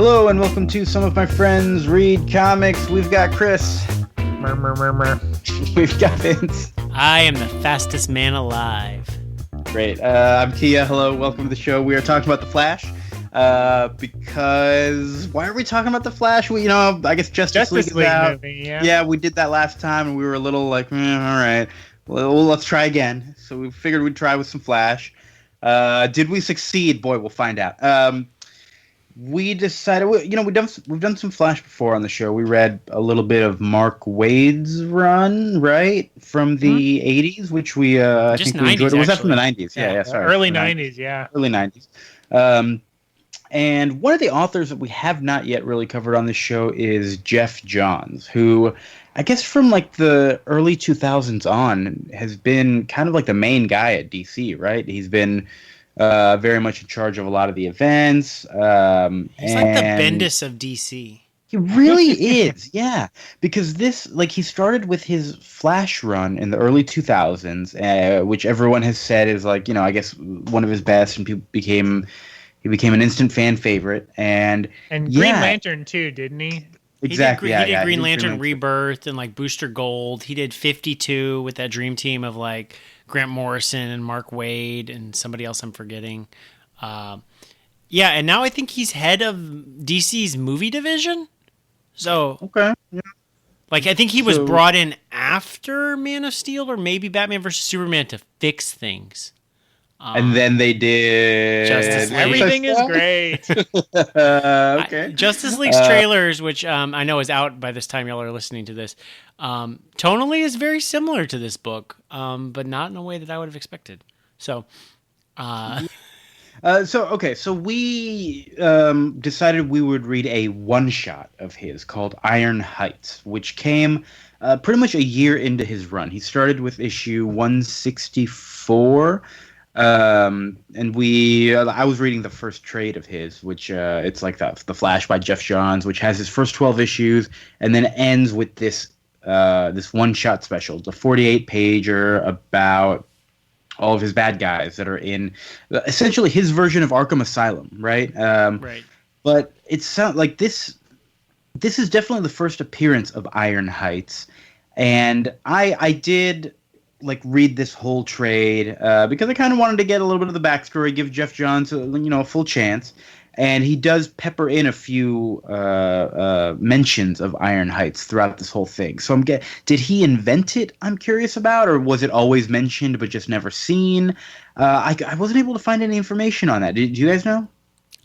Hello and welcome to Some of My Friends Read Comics. We've got Chris. We've got Vince. I am the fastest man alive. Great. I'm Kia. Hello, welcome to the show. We are talking about The Flash. Because why are we talking about The Flash? I guess Justice League is out. Movie, yeah, we did that last time and we were a little like, all right. Well, let's try again. So we figured we'd try with some Flash. Did we succeed? Boy, we'll find out. We decided, we've done some Flash before on the show. We read a little bit of Mark Waid's run, right, from the 80s, which we I Just think we 90s, enjoyed. Was that from the actually. 90s? Yeah, sorry. Early 90s, yeah. Early 90s. And one of the authors that we have not yet really covered on this show is Geoff Johns, who I guess from like the early 2000s on has been kind of like the main guy at DC, right? He's been very much in charge of a lot of the events. He's like the Bendis of DC. He really is, yeah. Because he started with his Flash run in the early 2000s, which everyone has said is like, I guess one of his best, and he became an instant fan favorite. And Green Lantern too, didn't he? Exactly. He did Green Lantern Rebirth and like Booster Gold. He did 52 with that dream team of like Grant Morrison and Mark Waid and somebody else I'm forgetting. And now I think he's head of DC's movie division. So okay, yeah. Like I think he was brought in after Man of Steel or maybe Batman vs Superman to fix things. And then they did Justice League. Everything is great. Okay. Justice League's trailers, which I know is out by this time y'all are listening to this, tonally is very similar to this book, but not in a way that I would have expected. So, So we decided we would read a one-shot of his called Iron Heights, which came pretty much a year into his run. He started with issue 164. And I was reading the first trade of his, which it's like the Flash by Geoff Johns, which has his first 12 issues, and then ends with this one-shot special, the 48-pager about all of his bad guys that are in essentially his version of Arkham Asylum, right? right. But it sounds like this is definitely the first appearance of Iron Heights, and I did like read this whole trade because I kind of wanted to get a little bit of the backstory, give Geoff Johns a full chance, and he does pepper in a few mentions of Iron Heights throughout this whole thing. So did he invent it? I'm curious about, or was it always mentioned but just never seen? I wasn't able to find any information on that. Do you guys know?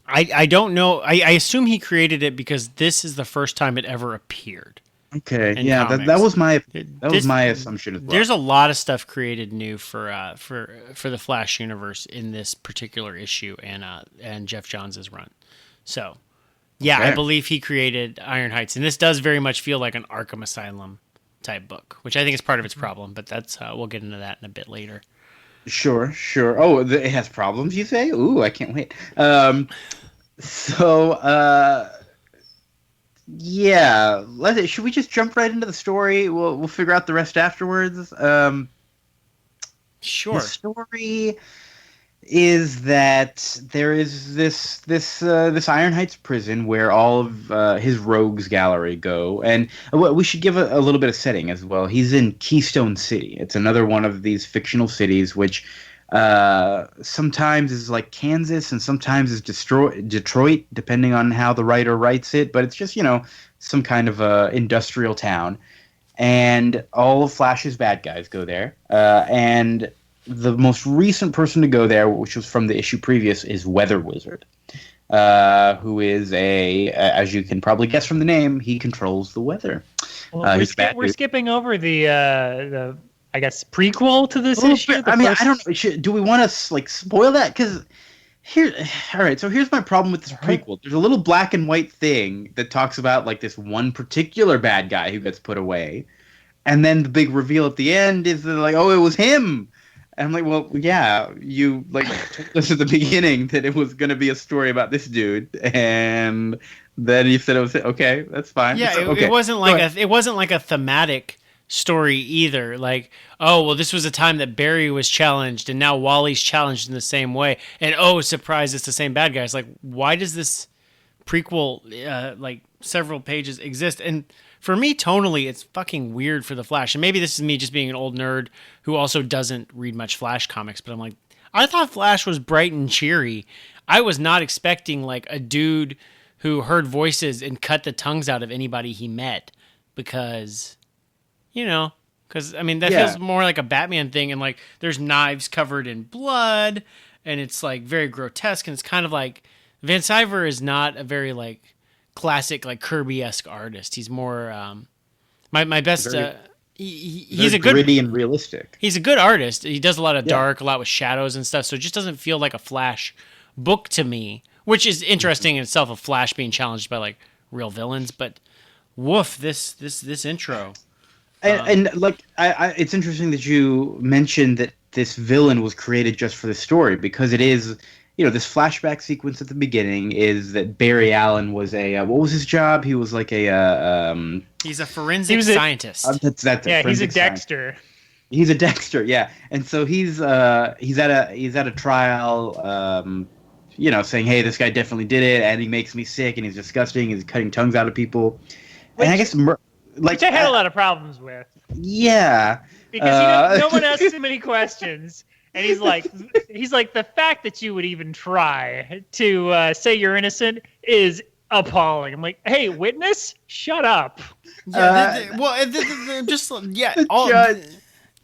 I don't know. I assume he created it because this is the first time it ever appeared. Okay, yeah, that was my assumption as well. There's a lot of stuff created new for the Flash universe in this particular issue and Geoff Johns' run. So, yeah, okay. I believe he created Iron Heights, and this does very much feel like an Arkham Asylum type book, which I think is part of its problem. But that's we'll get into that in a bit later. Sure. Oh, it has problems, you say? Ooh, I can't wait. Yeah, should we just jump right into the story? We'll figure out the rest afterwards. Sure. The story is that there is this Iron Heights prison where all of his rogues gallery go, and we should give a little bit of setting as well. He's in Keystone City. It's another one of these fictional cities, which sometimes is like Kansas and sometimes is Detroit, depending on how the writer writes it. But it's just, some kind of industrial town. And all of Flash's bad guys go there. And the most recent person to go there, which was from the issue previous, is Weather Wizard, who is as you can probably guess from the name, he controls the weather. Well, we're skipping over the I guess prequel to this issue. I don't know. Do we want to like spoil that? Because all right. So here's my problem with this prequel. There's a little black and white thing that talks about like this one particular bad guy who gets put away, and then the big reveal at the end is that, like, oh, it was him. And I'm like, well, yeah, you like told us at the beginning that it was going to be a story about this dude, and then you said it was okay. That's fine. Yeah, okay. It wasn't like a thematic story either. Like, oh, well, this was a time that Barry was challenged and now Wally's challenged in the same way. And oh, surprise, it's the same bad guys. Like, why does this prequel, like several pages exist. And for me, tonally, it's fucking weird for the Flash. And maybe this is me just being an old nerd who also doesn't read much Flash comics, but I'm like, I thought Flash was bright and cheery. I was not expecting like a dude who heard voices and cut the tongues out of anybody he met because, I mean, that feels more like a Batman thing. And like, there's knives covered in blood and it's like very grotesque. And it's kind of like Van Sciver is not a very like classic, like Kirby-esque artist. He's more, my best, he's a good, gritty and realistic. He's a good artist. He does a lot of dark, a lot with shadows and stuff. So it just doesn't feel like a Flash book to me, which is interesting in itself, a Flash being challenged by like real villains. But woof, this intro. And like, it's interesting that you mentioned that this villain was created just for the story, because it is, this flashback sequence at the beginning is that Barry Allen was what was his job? He was like he's a forensic scientist. That's he's a Dexter. He's a Dexter, yeah. And so he's at a trial, saying, hey, this guy definitely did it, and he makes me sick, and he's disgusting, he's cutting tongues out of people. And I guess which I had a lot of problems with. Yeah. Because no one asks him any questions. And he's like, the fact that you would even try to say you're innocent is appalling. I'm like, hey, witness, shut up. Yeah,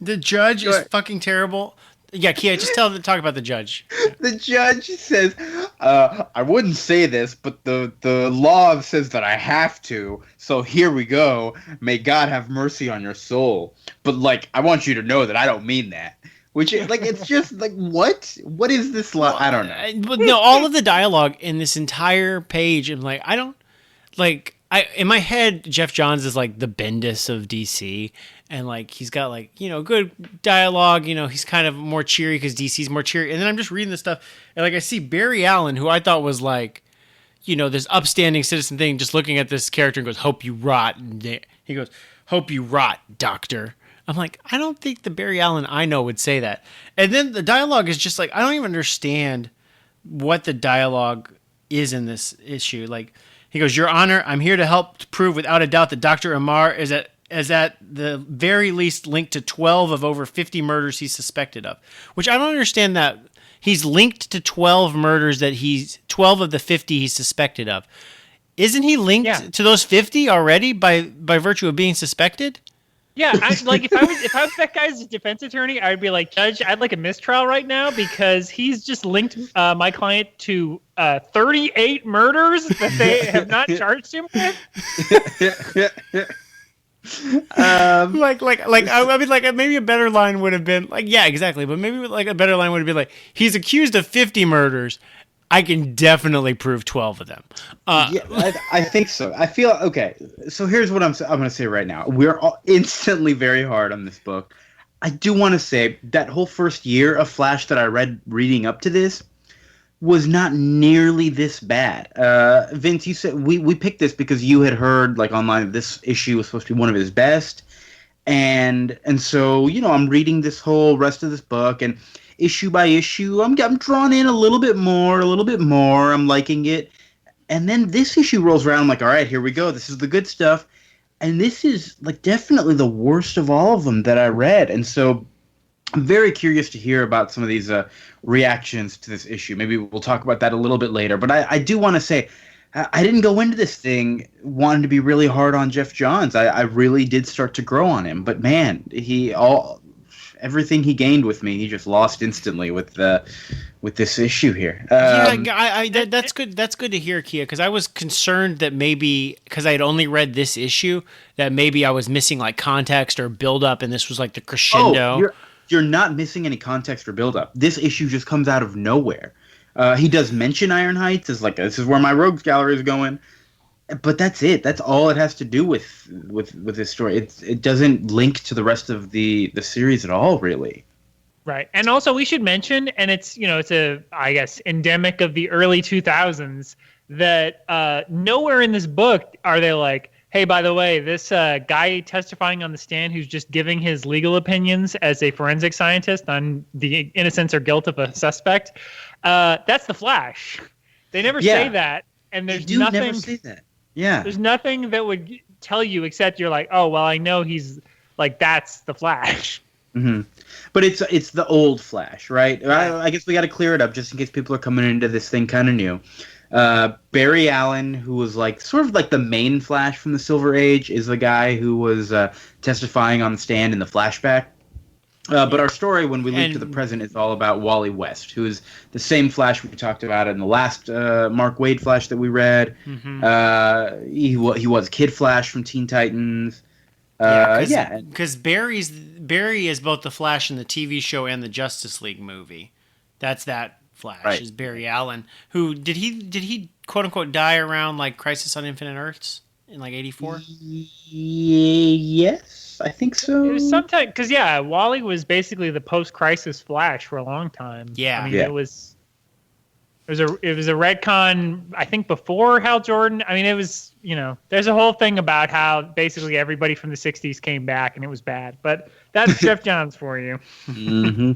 the judge is fucking terrible. Yeah, Kia, just talk about the judge. The judge says, I wouldn't say this, but the law says that I have to, so here we go. May God have mercy on your soul. But, like, I want you to know that I don't mean that. Which, like, it's just, like, what? What is this law? I don't know. But no, all of the dialogue in this entire page, I'm like, in my head, Geoff Johns is, like, the Bendis of DC. And, like, he's got, like, good dialogue. He's kind of more cheery because DC's more cheery. And then I'm just reading this stuff. And, like, I see Barry Allen, who I thought was, like, this upstanding citizen thing, just looking at this character and goes, hope you rot. And he goes, hope you rot, doctor. I'm like, I don't think the Barry Allen I know would say that. And then the dialogue is just, like, I don't even understand what the dialogue is in this issue. Like, he goes, Your Honor, I'm here to help prove without a doubt that Dr. Amar is at the very least linked to 12 of over 50 murders he's suspected of. Which I don't understand that he's linked to 12 murders 12 of the 50 he's suspected of. Isn't he linked to those 50 already by virtue of being suspected? Yeah, if I was that guy's defense attorney, I would be like, Judge, I'd like a mistrial right now because he's just linked my client to 38 murders that they have not charged him with. I mean, like maybe a better line would have been like, yeah, exactly, but maybe like a better line would have been like, he's accused of 50 murders. I can definitely prove 12 of them. I think so. I feel okay. So here's what I'm going to say right now. We're all instantly very hard on this book. I do want to say that whole first year of Flash that I reading up to this was not nearly this bad. Vince, you said we picked this because you had heard like online that this issue was supposed to be one of his best, and so I'm reading this whole rest of this book and issue by issue, I'm drawn in a little bit more. I'm liking it. And then this issue rolls around. I'm like, all right, here we go. This is the good stuff. And this is like definitely the worst of all of them that I read. And so I'm very curious to hear about some of these reactions to this issue. Maybe we'll talk about that a little bit later. But I do want to say, I didn't go into this thing wanting to be really hard on Geoff Johns. I really did start to grow on him. But man, everything he gained with me, he just lost instantly with this issue here. That's good. That's good to hear, Kia, because I was concerned that maybe because I had only read this issue that maybe I was missing like context or build up, and this was like the crescendo. You're not missing any context or build up. This issue just comes out of nowhere. He does mention Iron Heights as like this is where my rogues gallery is going. But that's it. That's all it has to do with this story. It doesn't link to the rest of the series at all, really. Right, and also we should mention, and it's I guess endemic of the early 2000s that nowhere in this book are they like, hey, by the way, this guy testifying on the stand who's just giving his legal opinions as a forensic scientist on the innocence or guilt of a suspect, that's the Flash. They never say that. and They there's do nothing. never say that. Yeah. There's nothing that would tell you except you're like, oh well, I know he's like that's the Flash. Mm-hmm. But it's the old Flash, right? Yeah. I guess we got to clear it up just in case people are coming into this thing kind of new. Barry Allen, who was like sort of like the main Flash from the Silver Age, is the guy who was testifying on the stand in the flashback. But our story, when we leap to the present, is all about Wally West, who is the same Flash we talked about in the last Mark Waid Flash that we read. Mm-hmm. He was Kid Flash from Teen Titans. Because Barry is both the Flash in the TV show and the Justice League movie. That's that Flash, right. Is Barry Allen. Who did he quote unquote die around like Crisis on Infinite Earths in like '84? Yes, I think so. It was sometime because Wally was basically the post-Crisis Flash for a long time. Yeah, I mean it was a retcon. I think before Hal Jordan. I mean it was. There's a whole thing about how basically everybody from the 60s came back and it was bad. But that's Geoff Johns for you. Mm-hmm.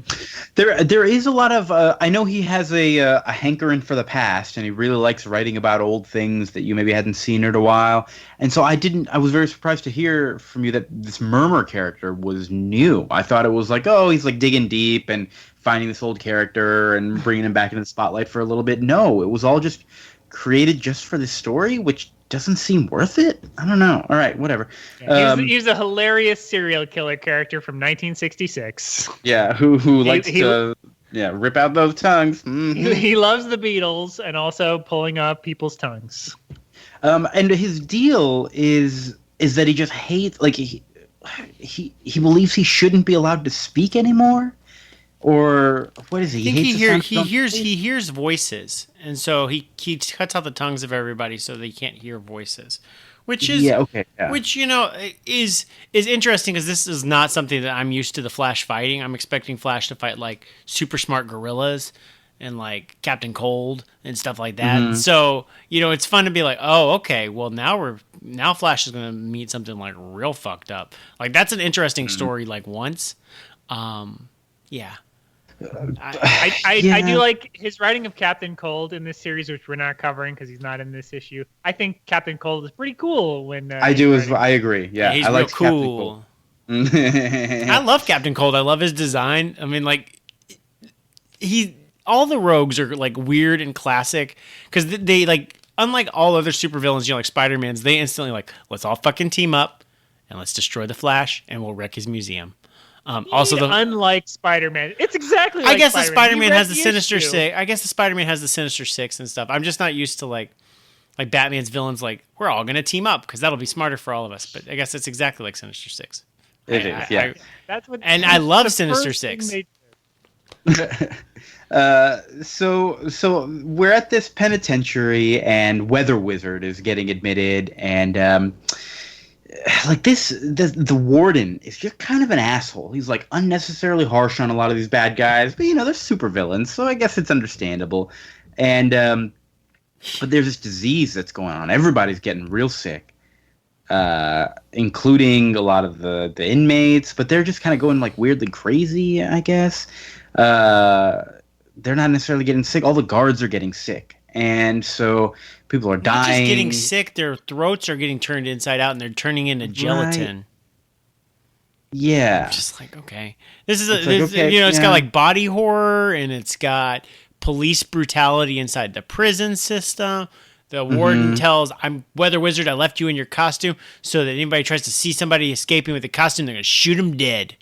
There is a lot of I know he has a hankering for the past, and he really likes writing about old things that you maybe hadn't seen in a while. And so I was very surprised to hear from you that this Murmur character was new. I thought it was like, oh, he's like digging deep and finding this old character and bringing him back into the spotlight for a little bit. No, it was all just created just for this story, which doesn't seem worth it. I don't know. All right, whatever. He's a hilarious serial killer character from 1966. Yeah, who likes to rip out those tongues. Mm-hmm. He loves the Beatles and also pulling up people's tongues. And his deal is that he just hates, like he believes he shouldn't be allowed to speak anymore. Or what is he? He hears voices, and so he cuts out the tongues of everybody so they can't hear voices, which is which is interesting because this is not something that I'm used to the Flash fighting. I'm expecting Flash to fight like super smart gorillas and like Captain Cold and stuff like that. Mm-hmm. So it's fun to be like, oh, okay, well now Flash is gonna meet something like real fucked up. Like that's an interesting story. Like once, yeah. I do like his writing of Captain Cold in this series, which we're not covering because he's not in this issue. I think Captain Cold is pretty cool. When I agree. Yeah, he's I real like cool. I love Captain Cold. I love his design. I mean, like all the rogues are like weird and classic because they like unlike all other supervillains, like Spider-Man's, they instantly like let's all fucking team up and let's destroy the Flash and we'll wreck his museum. Unlike Spider-Man, it's exactly like I guess Spider-Man. the Spider-Man has the Sinister Six. I guess the Spider-Man has the Sinister Six and stuff. I'm just not used to like Batman's villains. Like we're all gonna team up because that'll be smarter for all of us. But I guess it's exactly like Sinister Six. It is, yeah. That's what. And I love Sinister Six. So we're at this penitentiary, and Weather Wizard is getting admitted, and like the warden is just kind of an asshole. He's like unnecessarily harsh on a lot of these bad guys, but they're super villains, so I guess it's understandable. And but there's this disease that's going on. Everybody's getting real sick, including a lot of the inmates, but they're just kind of going like weirdly crazy, I guess. They're not necessarily getting sick. All the guards are getting sick. And so people are dying. Not just getting sick, their throats are getting turned inside out and they're turning into gelatin. Right. Yeah. I'm just like, okay. This is it's got like body horror and it's got police brutality inside the prison system. The warden tells, I'm Weather Wizard, I left you in your costume so that anybody tries to see somebody escaping with the costume, they're going to shoot him dead.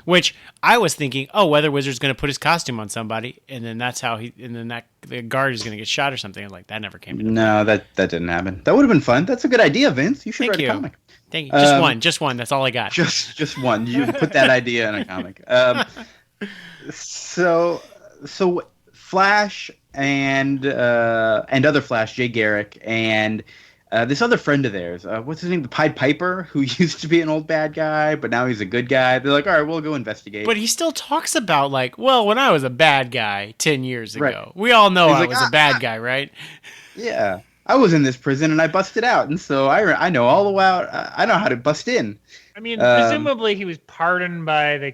Which I was thinking, Weather Wizard's going to put his costume on somebody, and then that's how the guard is going to get shot or something. Like that never came to No, that didn't happen. That would have been fun. That's a good idea, Vince. You should write a comic. Thank you. Just one. That's all I got. Just one. You put that idea in a comic. So Flash and other Flash, Jay Garrick, and this other friend of theirs, what's his name? The Pied Piper, who used to be an old bad guy, but now he's a good guy. They're like, all right, we'll go investigate. But he still talks about like, well, when I was a bad guy 10 years ago, we all know I was a bad guy, right? Yeah. I was in this prison and I busted out. And so I know all about, I know how to bust in. I mean, presumably he was pardoned by the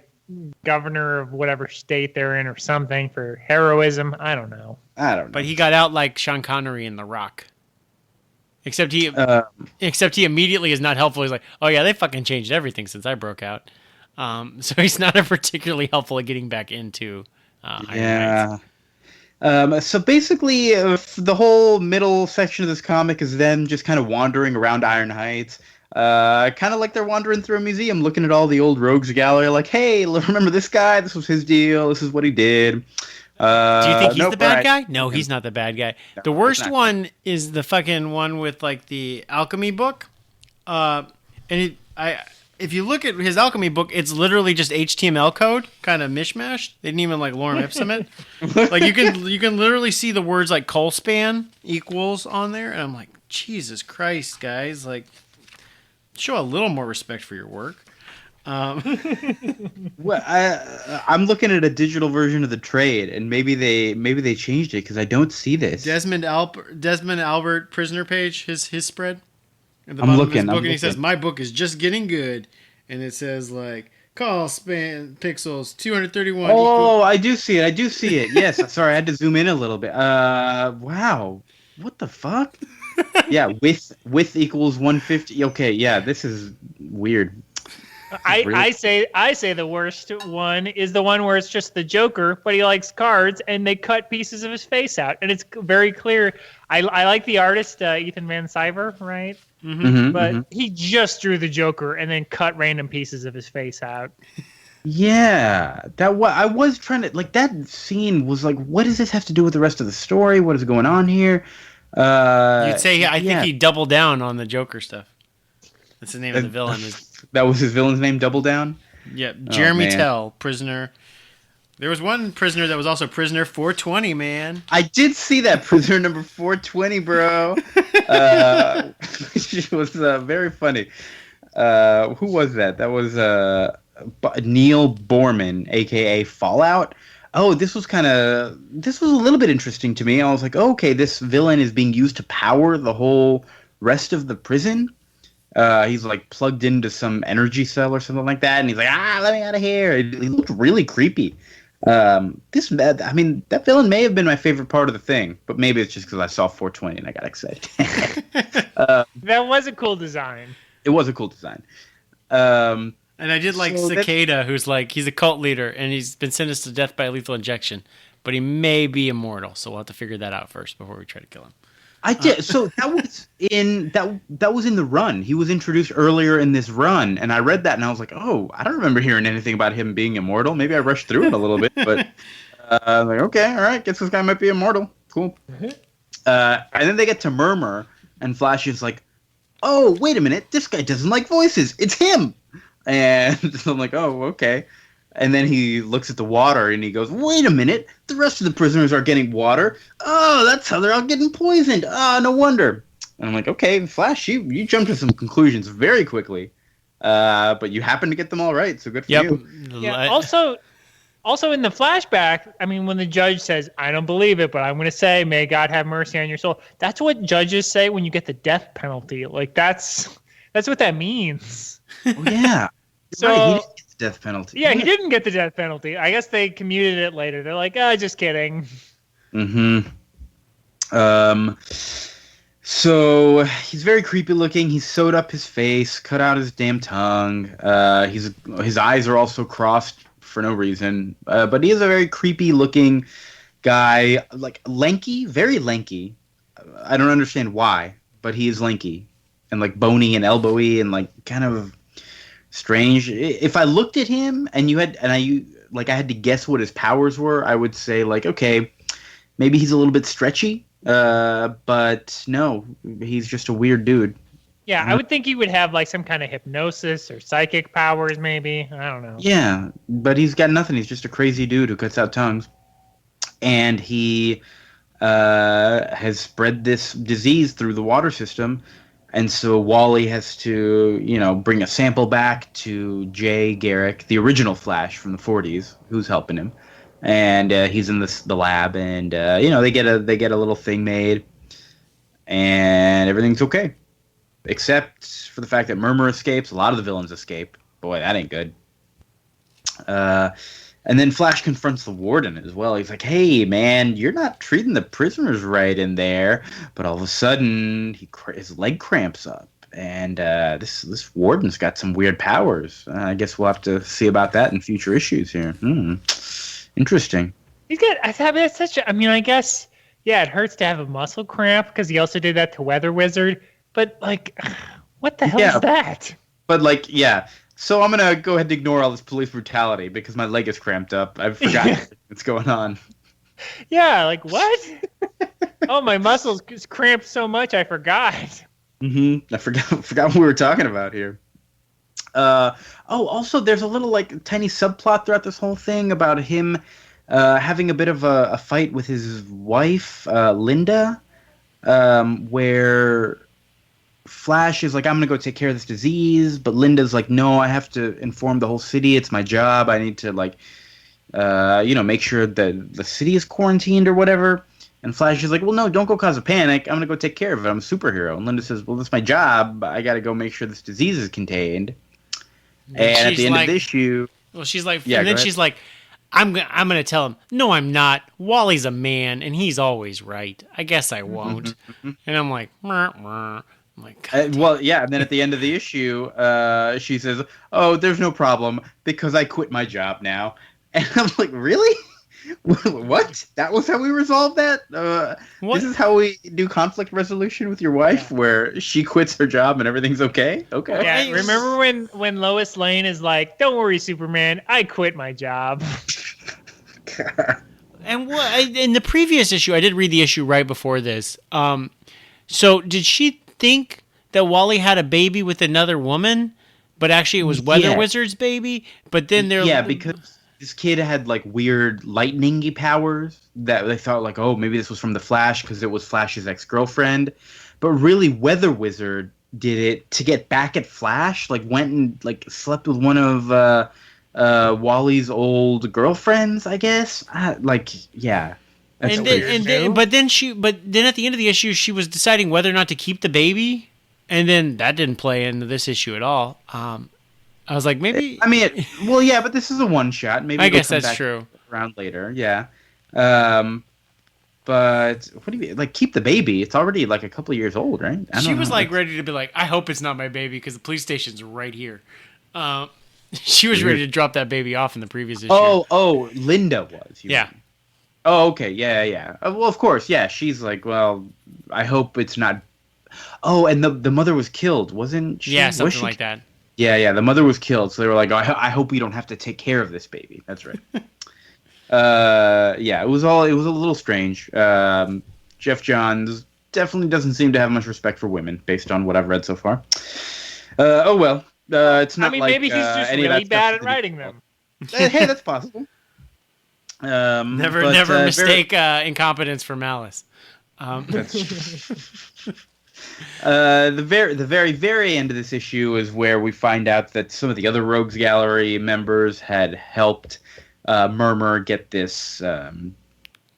governor of whatever state they're in or something for heroism. I don't know. But he got out like Sean Connery in The Rock. Except he immediately is not helpful. He's like, oh yeah, they fucking changed everything since I broke out. So he's not particularly helpful at getting back into Iron Heights. So basically, the whole middle section of this comic is them just kind of wandering around Iron Heights. Kind of like they're wandering through a museum, looking at all the old rogues gallery, like, hey, remember this guy? This was his deal. This is what he did. Do you think he's the bad guy? No, he's not the bad guy. No, the worst one is the fucking one with like the alchemy book. If you look at his alchemy book, it's literally just HTML code, kind of mishmash. They didn't even like lorem ipsum it. Like you can literally see the words like colspan equals on there, and I'm like, Jesus Christ, guys! Like, show a little more respect for your work. Well, I'm looking at a digital version of the trade, and maybe they changed it because I don't see this. Desmond Albert prisoner page, his spread. At the I'm bottom looking. of his book, and he says, "My book is just getting good," and it says like call span pixels 231. Oh, I do see it. Yes, sorry, I had to zoom in a little bit. Wow, what the fuck? Yeah, width equals 150. Okay, yeah, this is weird. I say the worst one is the one where it's just the Joker, but he likes cards, and they cut pieces of his face out, and it's very clear. I like the artist Ethan Van Sciver, right? But he just drew the Joker and then cut random pieces of his face out. Yeah, I was trying to like that scene was like, what does this have to do with the rest of the story? What is going on here? You'd say I think he doubled down on the Joker stuff. That's the name of the villain. That was his villain's name, Double Down? Yeah, Jeremy Tell, prisoner. There was one prisoner that was also prisoner 420, man. I did see that, prisoner number 420, bro. Which was very funny. Who was that? That was Neil Borman, a.k.a. Fallout. Oh, this was a little bit interesting to me. I was like, oh, okay, this villain is being used to power the whole rest of the prison. He's like plugged into some energy cell or something like that, and he's like, let me out of here. He looked really creepy. That villain may have been my favorite part of the thing, but maybe it's just because I saw 420 and I got excited. That was a cool design. It was a cool design. And I did like Cicada, who's like, he's a cult leader, and he's been sentenced to death by lethal injection, but he may be immortal, so we'll have to figure that out first before we try to kill him. I did. So that was in the run. He was introduced earlier in this run, and I read that and I was like, oh, I don't remember hearing anything about him being immortal. Maybe I rushed through it a little bit, but like, okay, all right, guess this guy might be immortal. Cool. And then they get to Murmur, and Flash is like, oh, wait a minute, this guy doesn't like voices. It's him. And so I'm like, oh, okay. And then he looks at the water and he goes, wait a minute, the rest of the prisoners are getting water. Oh, that's how they're all getting poisoned. Oh, no wonder. And I'm like, okay, Flash, you jumped to some conclusions very quickly. But you happen to get them all right, so good for you. Yeah, also in the flashback, I mean, when the judge says, I don't believe it, but I'm going to say, may God have mercy on your soul. That's what judges say when you get the death penalty. Like, that's what that means. Oh, yeah. So, right, he didn't get the death penalty. Yeah, he didn't get the death penalty. I guess they commuted it later. They're like, just kidding. Mm-hmm. So he's very creepy looking. He's sewed up his face, cut out his damn tongue. His eyes are also crossed for no reason. But he is a very creepy looking guy, like lanky, very lanky. I don't understand why, but he is lanky and like bony and elbowy and like kind of strange. If I looked at him and I had to guess what his powers were, I would say like, okay, maybe he's a little bit stretchy. But no, he's just a weird dude. Yeah, I would think he would have like some kind of hypnosis or psychic powers, maybe. I don't know. Yeah, but he's got nothing. He's just a crazy dude who cuts out tongues. And he has spread this disease through the water system. And so Wally has to, bring a sample back to Jay Garrick, the original Flash from the 40s, who's helping him. And he's in the lab, and they get a little thing made, and everything's okay, except for the fact that Murmur escapes. A lot of the villains escape. Boy, that ain't good. And then Flash confronts the warden as well. He's like, "Hey, man, you're not treating the prisoners right in there." But all of a sudden, his leg cramps up, and this warden's got some weird powers. I guess we'll have to see about that in future issues here. Interesting. He's got. I mean, it's such a. I mean, I guess. Yeah, it hurts to have a muscle cramp because he also did that to Weather Wizard. But like, what the hell is that? But like, yeah. So I'm gonna go ahead and ignore all this police brutality because my leg is cramped up. I've forgotten what's going on. Yeah, like what? Oh, my muscles cramped so much I forgot. I forgot what we were talking about here. Also, there's a little like tiny subplot throughout this whole thing about him having a bit of a fight with his wife, Linda, where Flash is like, I'm going to go take care of this disease, but Linda's like, no, I have to inform the whole city. It's my job. I need to like, make sure that the city is quarantined or whatever. And Flash is like, well, no, don't go cause a panic. I'm going to go take care of it. I'm a superhero. And Linda says, well, that's my job. I got to go make sure this disease is contained. And at the end of the issue... Well, she's like, yeah, and then she's like, I'm gonna tell him, no, I'm not. Wally's a man, and he's always right. I guess I won't. And I'm like, I'm like, well, yeah. And then at the end of the issue, she says, "Oh, there's no problem because I quit my job now." And I'm like, really? What? That was how we resolved that? This is how we do conflict resolution with your wife, where she quits her job and everything's okay? Okay. Yeah, remember when Lois Lane is like, don't worry, Superman, I quit my job. And in the previous issue, I did read the issue right before this. So did she think that Wally had a baby with another woman, but actually it was Weather Wizard's baby? But then because this kid had like weird lightning-y powers that they thought like, oh, maybe this was from the Flash because it was Flash's ex-girlfriend. But really, Weather Wizard did it to get back at Flash. Like went and like slept with one of Wally's old girlfriends, I guess. But then at the end of the issue, she was deciding whether or not to keep the baby, and then that didn't play into this issue at all. I was like, maybe. I mean, but this is a one shot. Maybe I guess that's true. Around later, yeah. But what do you like? Keep the baby? It's already like a couple of years old, right? She was like ready to be like, I hope it's not my baby because the police station's right here. She was ready to drop that baby off in the previous issue. Oh, Linda was. Yeah. Mean. Oh, okay, yeah. Well, of course, yeah. She's like, well, I hope it's not. Oh, and the mother was killed, wasn't she? Yeah, something like that. Yeah. The mother was killed, so they were like, I hope we don't have to take care of this baby. That's right. It was a little strange. Geoff Johns definitely doesn't seem to have much respect for women, based on what I've read so far. It's not. I mean, maybe he's just really bad at writing them. Hey, that's possible. Never mistake incompetence for malice. That's true. The very end of this issue is where we find out that some of the other Rogues Gallery members had helped Murmur get this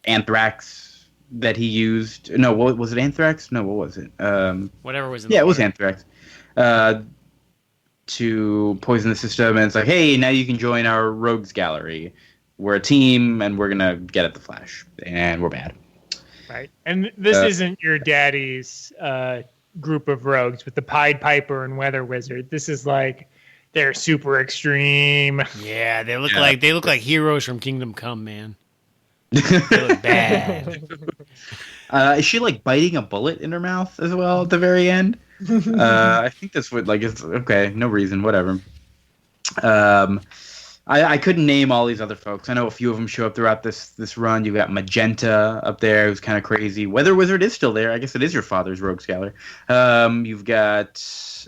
anthrax that he used. No, what was it? Anthrax? No, what was it? Whatever was in it was anthrax. To poison the system, and it's like, hey, now you can join our Rogues Gallery. We're a team, and we're gonna get at the Flash, and we're bad. Right, and this isn't your daddy's group of rogues with the Pied Piper and Weather Wizard. This is like they're super extreme. Yeah, they look like heroes from Kingdom Come, man. They look bad. Is she like biting a bullet in her mouth as well at the very end? I think that's what it's okay. No reason, whatever. I couldn't name all these other folks. I know a few of them show up throughout this run. You've got Magenta up there, who's kind of crazy. Weather Wizard is still there. I guess it is your father's Rogues Gallery. You've got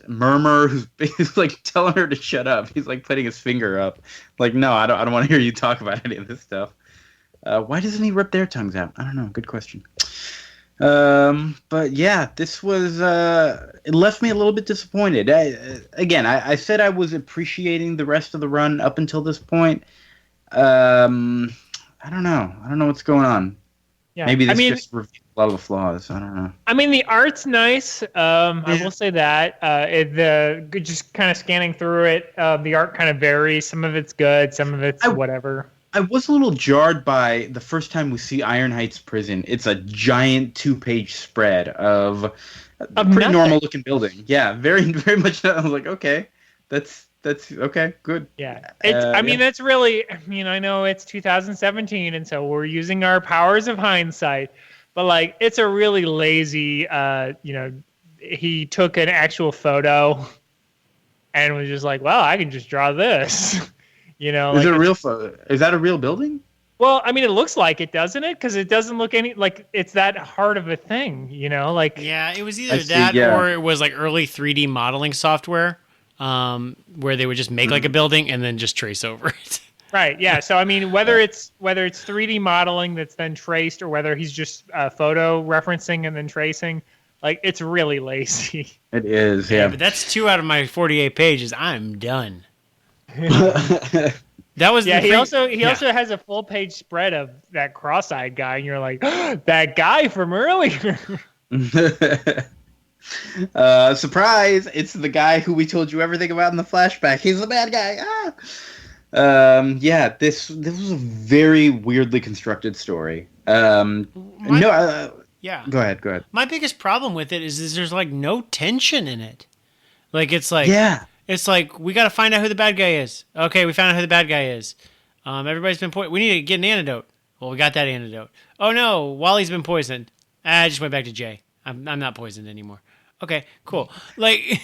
Murmur, who's like telling her to shut up. He's like putting his finger up, like, no, I don't want to hear you talk about any of this stuff. Why doesn't he rip their tongues out? I don't know. Good question. But yeah, this was it left me a little bit disappointed. I said I was appreciating the rest of the run up until this point. I don't know what's going on. Yeah. Maybe this just reveals a lot of the flaws. I don't know. I mean, the art's nice. I will say that. Just kind of scanning through it, the art kind of varies. Some of it's good, some of it's whatever. I was a little jarred by the first time we see Iron Heights Prison. It's a giant 2-page spread of a pretty normal looking building. Yeah, very very much. I was like, okay, that's okay, good. Yeah, I mean, that's really. I mean, I know it's 2017, and so we're using our powers of hindsight, but like, it's a really lazy. He took an actual photo, and was just like, well, I can just draw this. Is it a real photo? Is that a real building? Well, I mean, it looks like it, doesn't it? Because it doesn't look like it's that hard of a thing, Like, yeah, it was either or it was like early 3D modeling software, where they would just make like a building and then just trace over it. Right. Yeah. So I mean, whether it's 3D modeling that's then traced, or whether he's just photo referencing and then tracing, like, it's really lazy. It is. Yeah. But that's 2 out of my 48 pages. I'm done. That was he also has a full page spread of that cross-eyed guy, and you're like, that guy from earlier. Surprise! It's the guy who we told you everything about in the flashback. He's the bad guy. Yeah, this was a very weirdly constructed story. Yeah. Go ahead. My biggest problem with it is there's like no tension in it. Like, it's like, it's like, we got to find out who the bad guy is. Okay, we found out who the bad guy is. Everybody's been poisoned. We need to get an antidote. Well, we got that antidote. Oh no, Wally's been poisoned. I just went back to Jay. I'm not poisoned anymore. Okay, cool. Like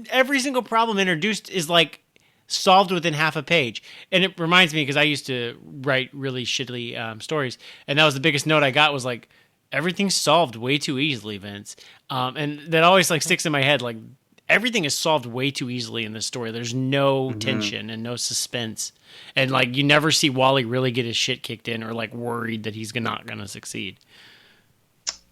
every single problem introduced is like solved within half a page. And it reminds me, because I used to write really shittily stories, and that was the biggest note I got, was like, everything's solved way too easily, Vince. And that always like sticks in my head, like, everything is solved way too easily in this story. There's no tension and no suspense. And like, you never see Wally really get his shit kicked in, or like worried that he's not going to succeed.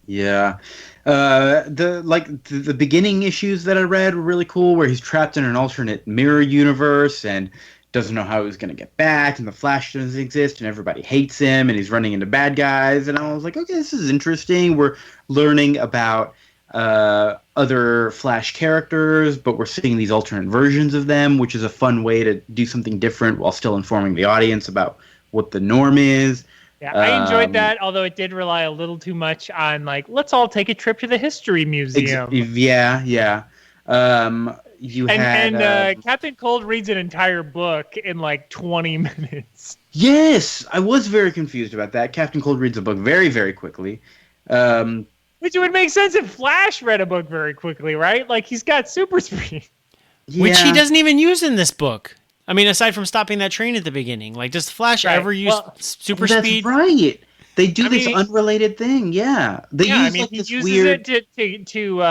Yeah. The beginning issues that I read were really cool, where he's trapped in an alternate mirror universe and doesn't know how he's going to get back, and the Flash doesn't exist, and everybody hates him, and he's running into bad guys. And I was like, okay, this is interesting. We're learning about other Flash characters, but we're seeing these alternate versions of them, which is a fun way to do something different while still informing the audience about what the norm is. Yeah, I enjoyed that, although it did rely a little too much on, like, let's all take a trip to the History Museum. Yeah. Captain Cold reads an entire book in like 20 minutes. Yes, I was very confused about that. Captain Cold reads a book very, very quickly. Which would make sense if Flash read a book very quickly, right? Like, he's got super speed. Yeah. Which he doesn't even use in this book. I mean, aside from stopping that train at the beginning. Like, does Flash ever use super speed? That's right. They do this unrelated thing, yeah. He uses it to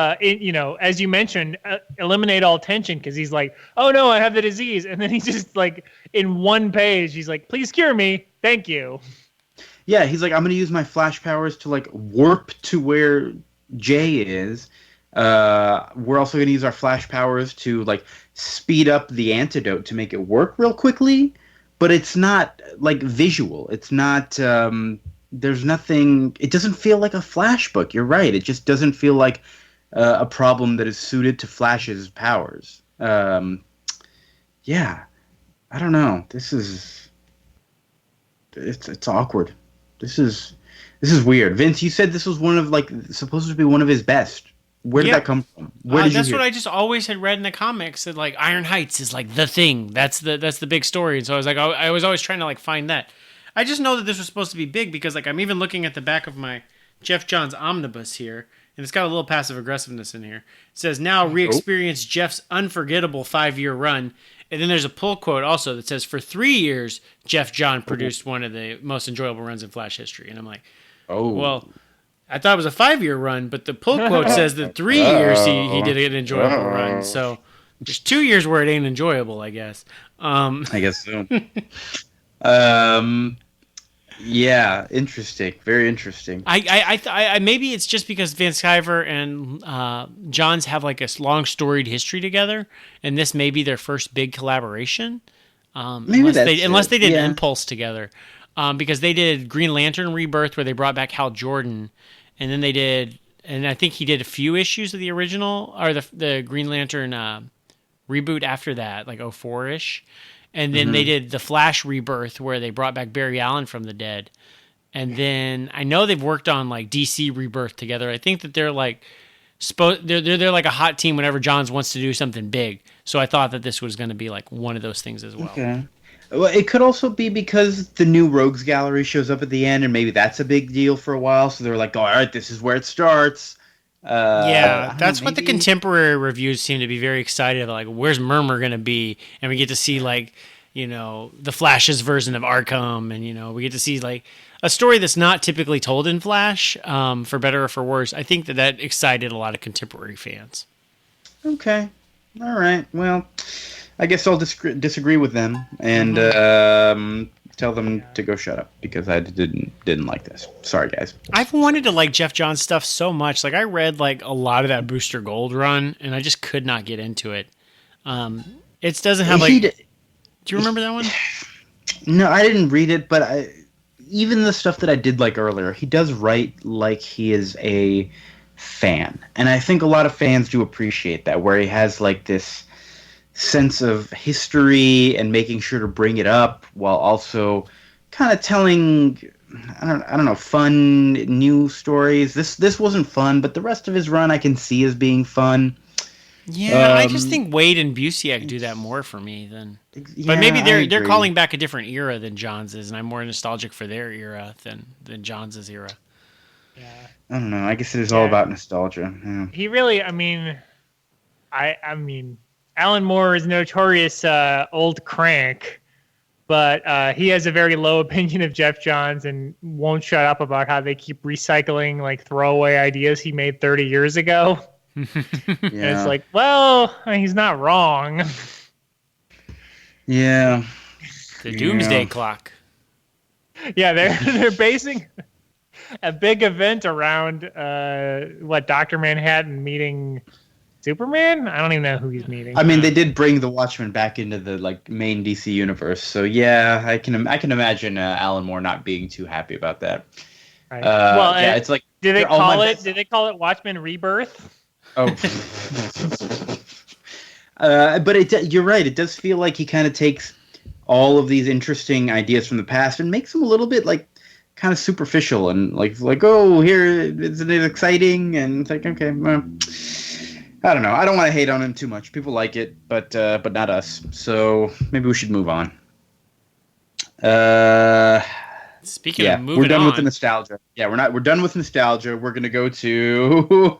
as you mentioned, eliminate all tension, because he's like, oh no, I have the disease. And then he just, like, in one page, he's like, please cure me. Thank you. Yeah, he's like, I'm going to use my Flash powers to, like, warp to where Jay is. We're also going to use our Flash powers to, like, speed up the antidote to make it work real quickly. But it's not, like, visual. It's not, there's nothing, it doesn't feel like a Flash book. You're right. It just doesn't feel like a problem that is suited to Flash's powers. Yeah. I don't know. It's awkward. This is weird. Vince, you said this was supposed to be one of his best. Where did that come from? That's what I just always had read in the comics, that like Iron Heights is like the thing. That's the big story. And so I was like, I was always trying to like find that. I just know that this was supposed to be big because like I'm even looking at the back of my Geoff Johns omnibus here, and it's got a little passive aggressiveness in here. It says, now re-experience Jeff's unforgettable 5-year run. And then there's a pull quote also that says, for 3 years, Geoff Johns produced one of the most enjoyable runs in Flash history. And I'm like, well, I thought it was a 5-year run, but the pull quote says that 3 years he did an enjoyable run. So just 2 years where it ain't enjoyable, I guess. I guess so. Yeah, interesting. Very interesting. I maybe it's just because Van Sciver and Johns have like a long storied history together, and this may be their first big collaboration. Unless they did Impulse together. because they did Green Lantern Rebirth where they brought back Hal Jordan, and then they did, and I think he did a few issues of the original or the Green Lantern reboot after that, like 04-ish. And then they did the Flash Rebirth where they brought back Barry Allen from the dead. And then I know they've worked on like DC Rebirth together. I think that they're like they're like a hot team whenever Johns wants to do something big. So I thought that this was going to be like one of those things as well. Okay. Well, it could also be because the new Rogues Gallery shows up at the end, and maybe that's a big deal for a while. So they're like, "All right, this is where it starts." Yeah, that's what the contemporary reviews seem to be very excited about. Like, where's Murmur going to be? And we get to see, like, the Flash's version of Arkham. And, we get to see, like, a story that's not typically told in Flash, for better or for worse. I think that excited a lot of contemporary fans. Okay. All right. Well, I guess I'll disagree with them and tell them to go shut up because I didn't like this. Sorry, guys. I've wanted to like Geoff Johns stuff so much. Like I read like a lot of that Booster Gold run, and I just could not get into it. It doesn't have like. Do you remember that one? No, I didn't read it, but even the stuff that I did like earlier, he does write like he is a fan, and I think a lot of fans do appreciate that, where he has like this sense of history and making sure to bring it up while also kind of telling I don't know fun new stories. This wasn't fun, but the rest of his run I can see as being fun. Yeah, I just think Wade and Busiek do that more for me than. Yeah, but maybe they're calling back a different era than Johns is, and I'm more nostalgic for their era than Johns' era. Yeah, I don't know. I guess it is all about nostalgia. Yeah. He really, I mean, Alan Moore is notorious old crank, but he has a very low opinion of Geoff Johns and won't shut up about how they keep recycling like throwaway ideas he made 30 years ago. And it's like, well, he's not wrong. Yeah. The Doomsday Clock. Yeah, they're basing a big event around Dr. Manhattan meeting Superman? I don't even know who he's meeting. I mean, they did bring the Watchmen back into the like main DC universe, so yeah, I can imagine Alan Moore not being too happy about that. Right. Yeah, it's like did they call it Watchmen Rebirth? Oh, but you're right. It does feel like he kind of takes all of these interesting ideas from the past and makes them a little bit like kind of superficial and like oh, here isn't it exciting? And it's like okay, well, I don't know. I don't want to hate on him too much. People like it, but not us. So maybe we should move on. Speaking of moving on, we're done with the nostalgia. Yeah, we're done with nostalgia. We're gonna go to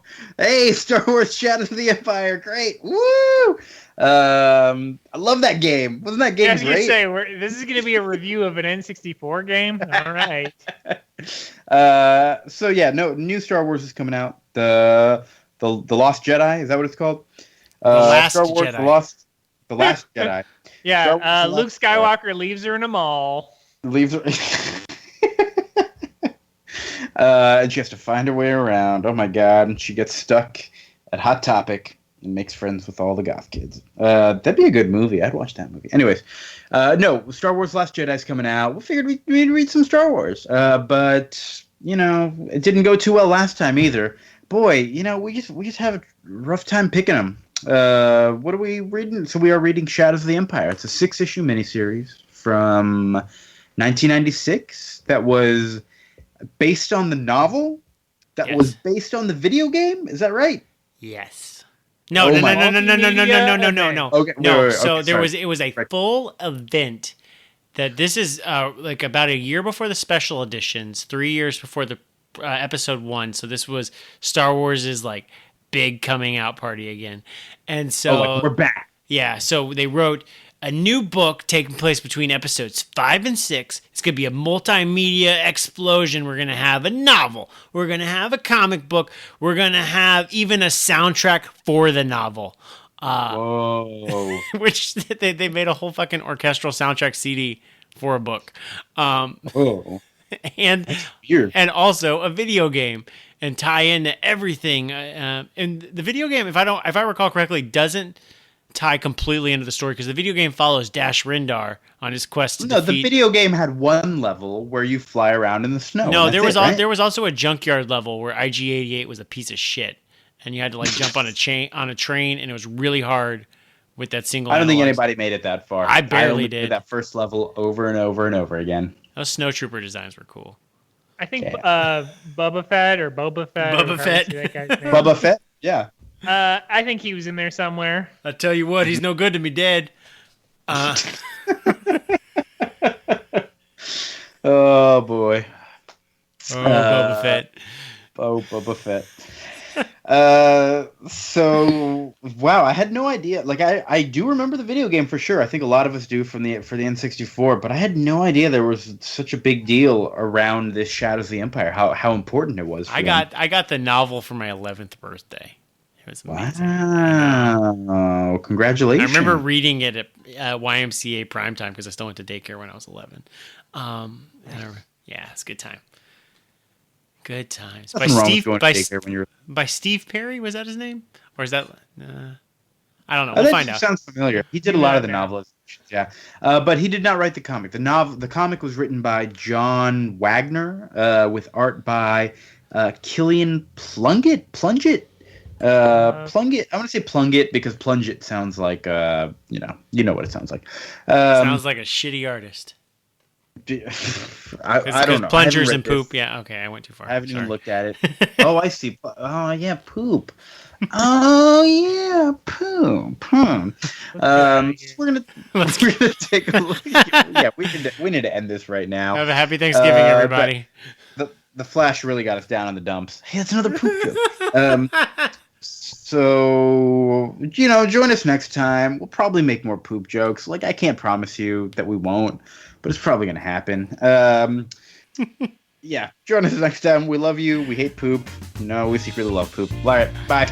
Star Wars: Shadows of the Empire. Great, woo! I love that game. Wasn't that game great? I was gonna say this is gonna be a review of an N64 game. All right. So yeah, new Star Wars is coming out. The Lost Jedi, is that what it's called? The Last Star Wars, Jedi. The Last Jedi. Yeah, Luke Skywalker leaves her in a mall. Leaves her. And she has to find her way around. Oh my god! And she gets stuck at Hot Topic and makes friends with all the goth kids. That'd be a good movie. I'd watch that movie. Anyways, no, Star Wars: Last Jedi's coming out. We figured we'd read some Star Wars, but it didn't go too well last time either. Boy, we just have a rough time picking them. What are we reading? So we are reading Shadows of the Empire. It's a 6-issue miniseries from 1996 that was based on the novel that was based on the video game. Is that right? Yes. No. Okay. No. So it was a full event that this is like about a year before the special editions, 3 years before the episode 1. So this was Star Wars' like big coming out party again. And so we're back. Yeah. So they wrote a new book taking place between episodes 5 and 6. It's going to be a multimedia explosion. We're going to have a novel. We're going to have a comic book. We're going to have even a soundtrack for the novel. Whoa. Which they made a whole fucking orchestral soundtrack CD for a book. Whoa. And also a video game and tie into everything. And the video game, if I recall correctly, doesn't tie completely into the story because the video game follows Dash Rindar on his quest to No, defeat... the video game had one level where you fly around in the snow. No, there was also a junkyard level where IG-88 was a piece of shit, and you had to like jump on a train, and it was really hard with that single. I don't think anybody made it that far. I barely did that first level over and over and over again. Those snowtrooper designs were cool. I think Boba Fett. Boba Fett, yeah. I think he was in there somewhere. I tell you what, he's no good to me dead. Oh boy. Boba Fett. Boba Fett. So wow, I had no idea. Like I do remember the video game for sure. I think a lot of us do for the N64, but I had no idea there was such a big deal around this Shadows of the Empire. How important it was. I got the novel for my 11th birthday. It was amazing. Wow! Congratulations. I remember reading it at YMCA primetime because I still went to daycare when I was 11. Yeah, it's a good time. Good times. By Steve Perry, was that his name? Or is that... I don't know. We'll find out. Sounds familiar. He did a lot of the novelizations, yeah. But he did not write the comic. The comic was written by John Wagner with art by Killian Plungett? Plungett? Plungett. I want to say Plungett because Plungett sounds like, you know what it sounds like. Sounds like a shitty artist. I don't know. Plungers and poop. This. Yeah, okay, I went too far. I haven't even looked at it. Oh, I see. Oh, yeah, poop. Oh, yeah, poop. We're gonna take a look. Yeah, we need to end this right now. Have a happy Thanksgiving, everybody. The Flash really got us down on the dumps. Hey, that's another poop joke. So, join us next time. We'll probably make more poop jokes. Like, I can't promise you that we won't, but it's probably going to happen. Yeah, join us next time. We love you. We hate poop. No, we secretly love poop. All right, bye.